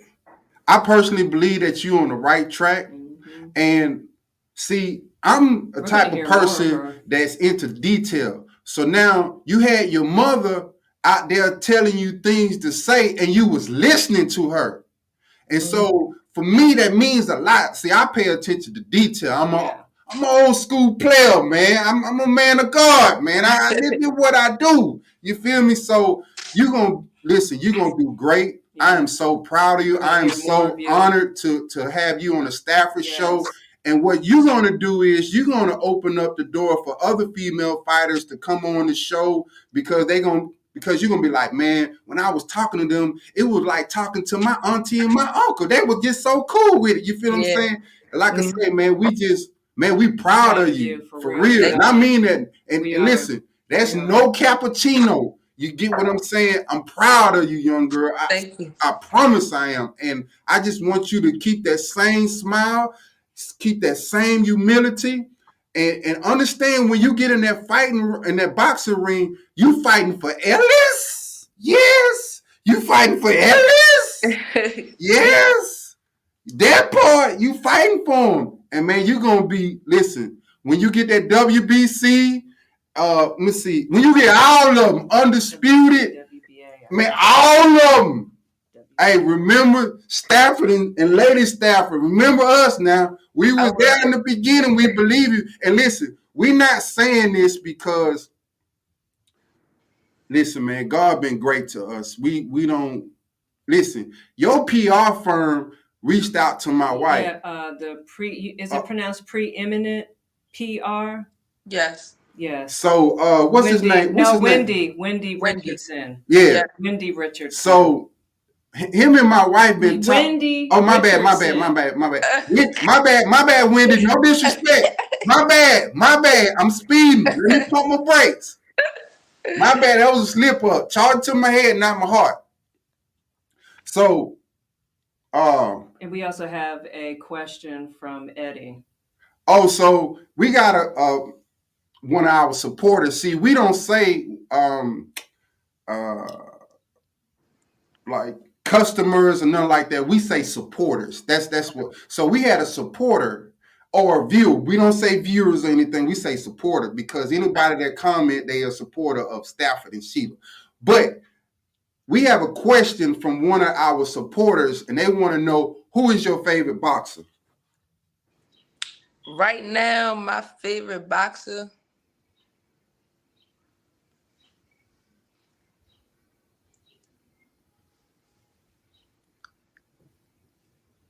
I personally believe that you on the right track. Mm-hmm. And see, I'm a type of person that's into detail. So now you had your mother out there telling you things to say and you was listening to her. And so for me, that means a lot. See, I pay attention to detail. I'm an old school player, man. I'm a man of God, man. This is what I do. You feel me? So you're going to do great. Yeah. I am so proud of you. I am so honored to have you on the Stafford show. And what you're going to do is you're going to open up the door for other female fighters to come on the show because you're going to be like, man, when I was talking to them, it was like talking to my auntie and my uncle. They were just so cool with it. You feel what I'm saying? Like I said, man, we proud of you for real. And I mean that. And listen, that's no cappuccino. You get what I'm saying? I'm proud of you, young girl. Thank you. I promise I am. And I just want you to keep that same smile, keep that same humility, and understand when you get in that boxing ring, you fighting for Ellis? Yes. You fighting for Ellis? Yes. That part, you fighting for him. And man, you're going to be, listen, when you get that WBC, let me see, when you get all of them undisputed, man, all of them. Hey, remember Stafford and Lady Stafford. Remember us now. We was there in the beginning. We believe you. And listen, we're not saying this because, listen, man, God been great to us. We don't, listen, your PR firm reached out to my wife. Is it pronounced preeminent? PR. Yes. Yes. So what's his name? What's his name? Wendy Richardson. Yeah. Wendy Richardson. So him and my wife been talking. Wendy. Oh, my Richardson. bad, my bad, Wendy. No disrespect. My bad. I'm speeding. Let me pump my brakes. My bad. That was a slip up. Charged to my head, not my heart. So, and we also have a question from Eddie. Oh, so we got one of our supporters. See, we don't say like customers and nothing like that. We say supporters. That's what. So we had a supporter or a viewer. We don't say viewers or anything. We say supporter because anybody that comment, they are a supporter of Stafford and Sheila. But we have a question from one of our supporters, and they want to know, who is your favorite boxer? Right now, my favorite boxer.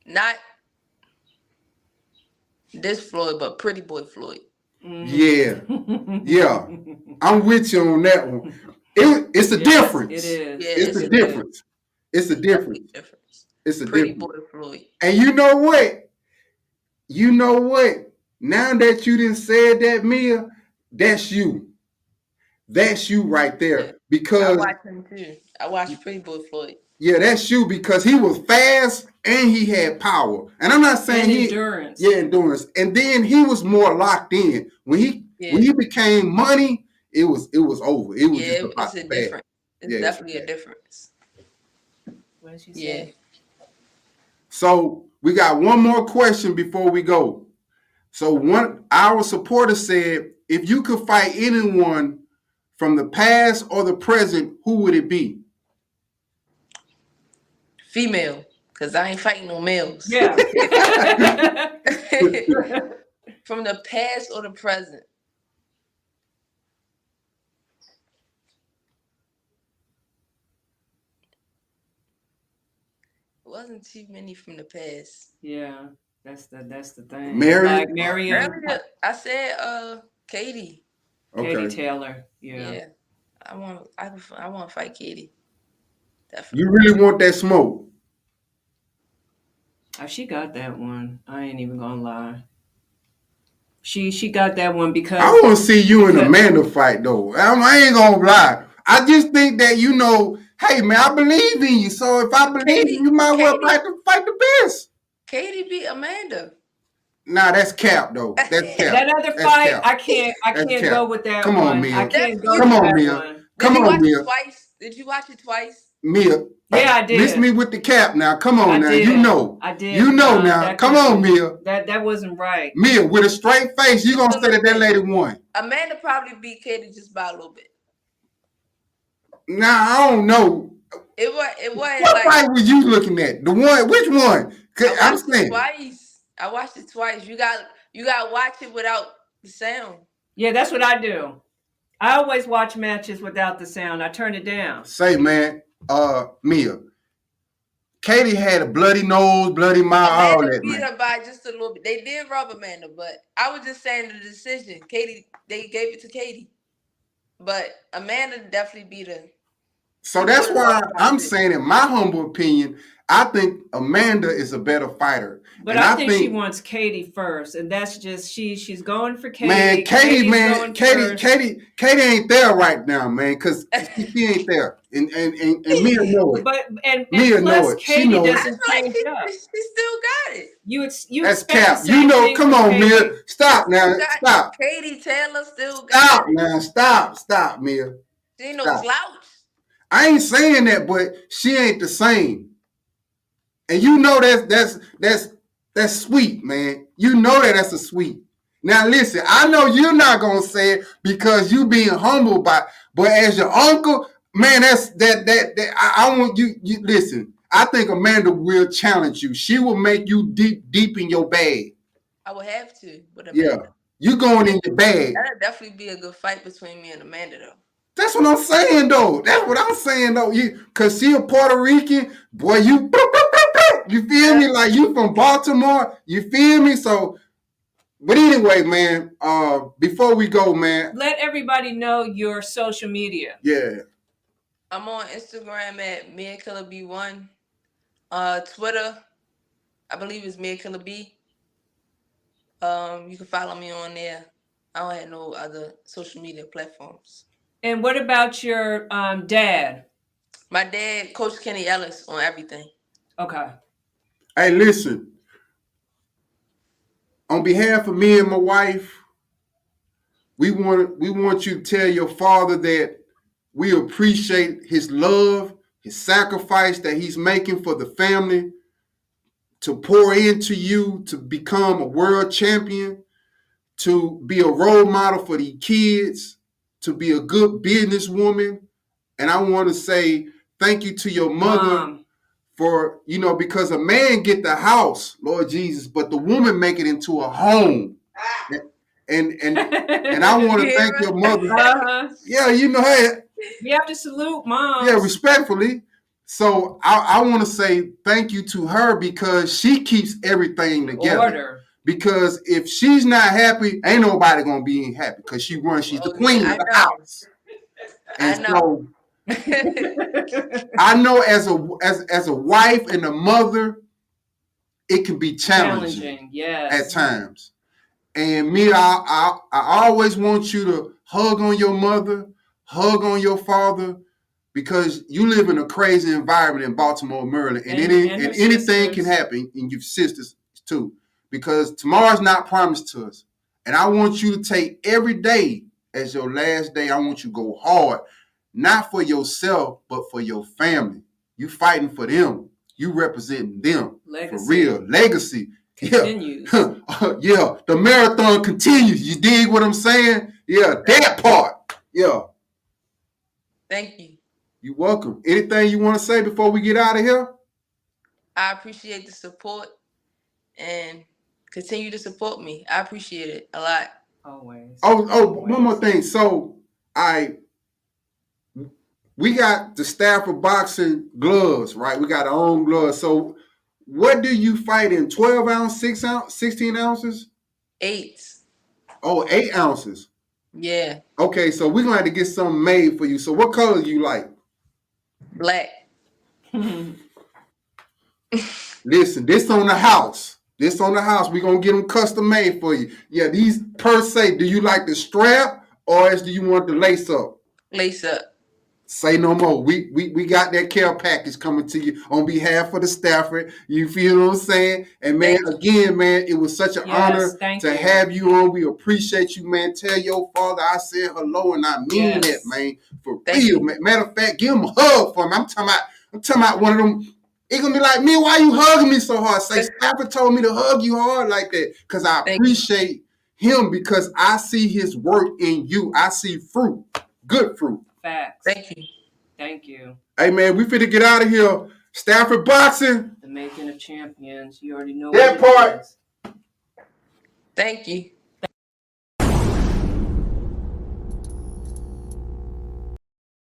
Not this Floyd, but Pretty Boy Floyd. Yeah. I'm with you on that one. It's a difference. It is. Yeah, it's a difference. It's a difference. It's a Pretty difference. Boy Floyd. And you know what? Now that you didn't say that, Mia, that's you. That's you right there. Yeah. Because I watch him too. I watch Pretty Boy Floyd. Yeah, that's you because he was fast and he had power. And I'm not saying endurance. Endurance. And then he was more locked in. When he became money, it was over. It was just about it's a difference. It's definitely a difference. What did she say? Yeah. So we got one more question before we go. So our supporter said, if you could fight anyone from the past or the present, who would it be? Female, because I ain't fighting no males. Yeah. From the past or the present. It wasn't too many from the past. Yeah, that's the thing. Marion. I said Katie. Okay. Katie Taylor. Yeah. I want to fight Katie. Definitely. You really want that smoke? Oh, she got that one. I ain't even gonna lie. She got that one because I want to see you in Amanda fight though. I ain't gonna lie. I just think that hey man, I believe in you. So if I believe in you, might well fight the best. Katie beat Amanda. Nah, that's cap though. That's cap. That other fight, I can't go with that. Come on, Mia. I can't go Come with on, that Mia. one. Come on, Mia. Did you watch it twice? Mia. Yeah, I did. Miss me with the cap now. Come on now. Did. You know. I did. You know now. Come on, Mia. That wasn't right. Mia, with a straight face, you gonna say that lady won. Amanda probably beat Katie just by a little bit. Nah, I don't know. It was what fight were you looking at? The one? Which one? I'm saying twice. I watched it twice. You got to watch it without the sound. Yeah, that's what I do. I always watch matches without the sound. I turn it down. Say, man, Mia. Katie had a bloody nose, bloody mouth, all that, beat her by just a little bit. They did rub Amanda, but I was just saying the decision. They gave it to Katie. But Amanda definitely beat her. So that's why I'm saying, in my humble opinion, I think Amanda is a better fighter. But I think she wants Katie first, and that's just she's going for Katie. Man, Katie ain't there right now, man, because she ain't there, and Mia know it. But Mia plus know it. Katie doesn't change up. She still got it. You that's cap. You know, come on, Mia. Stop now. Stop. Katie Taylor still got it. Now. Stop, Mia. She ain't no slouch. I ain't saying that, but she ain't the same. And you know that's sweet, man. You know that's a sweet. Now listen, I know you're not gonna say it because you being humble, but as your uncle, man, that's that I want you listen. I think Amanda will challenge you. She will make you deep in your bag. I will have to. Yeah, you going in your bag. That'll definitely be a good fight between me and Amanda, though. That's what I'm saying, though. Because she a Puerto Rican, boy, you feel me? Like you from Baltimore, you feel me? So But anyway, man, before we go, man. Let everybody know your social media. Yeah. I'm on Instagram at MiaKillerB1. Twitter, I believe it's MiaKillerB. You can follow me on there. I don't have no other social media platforms. And what about your dad? My dad, Coach Kenny Ellis, on everything. Okay. Hey, listen. On behalf of me and my wife, we want you to tell your father that we appreciate his love, his sacrifice that he's making for the family, to pour into you, to become a world champion, to be a role model for the kids, to be a good businesswoman. And I want to say thank you to your mother for, because a man get the house, Lord Jesus, but the woman make it into a home. And I want to thank your mother. Yeah, hey. You have to salute mom. Yeah, respectfully. So I want to say thank you to her because she keeps everything together. Order. Because if she's not happy, ain't nobody gonna be happy because she's the queen of the house. And so I know as a wife and a mother, it can be challenging yes. at times. And me, I always want you to hug on your mother, hug on your father, because you live in a crazy environment in Baltimore, Maryland, and anything can happen, and your sisters too, because tomorrow's not promised to us. And I want you to take every day as your last day. I want you to go hard, not for yourself, but for your family. You fighting for them. You representing them. Legacy. For real. Legacy. Continues. Yeah. The marathon continues. You dig what I'm saying? Yeah, that part. Yeah. Thank you. You're welcome. Anything you want to say before we get out of here? I appreciate the support and continue to support me. I appreciate it a lot. Always. Always. One more thing. So we got the Stafford boxing gloves, right? We got our own gloves. So what do you fight in? 12 ounce, 6 ounce, 16 ounces? 8. Oh, 8 ounces. Yeah. Okay, so we're gonna have to get something made for you. So what color do you like? Black. Listen, this on the house. We're gonna get them custom made for you. Yeah, these per se. Do you like the strap or do you want the lace up? Lace up. Say no more. We got that care package coming to you on behalf of the Stafford. You feel what I'm saying? And man, again, man, it was such an honor to have you on. We appreciate you, man. Tell your father I said hello, and I mean that, man. For real, man. Matter of fact, give him a hug for me. I'm talking about one of them. It's gonna be like, me, why you hugging me so hard? Say, Stafford told me to hug you hard like that. Because I appreciate him because I see his work in you. I see fruit. Good fruit. Facts. Thank you. Hey, man, we finna get out of here. Stafford Boxing. The making of champions. You already know that part. Thank you.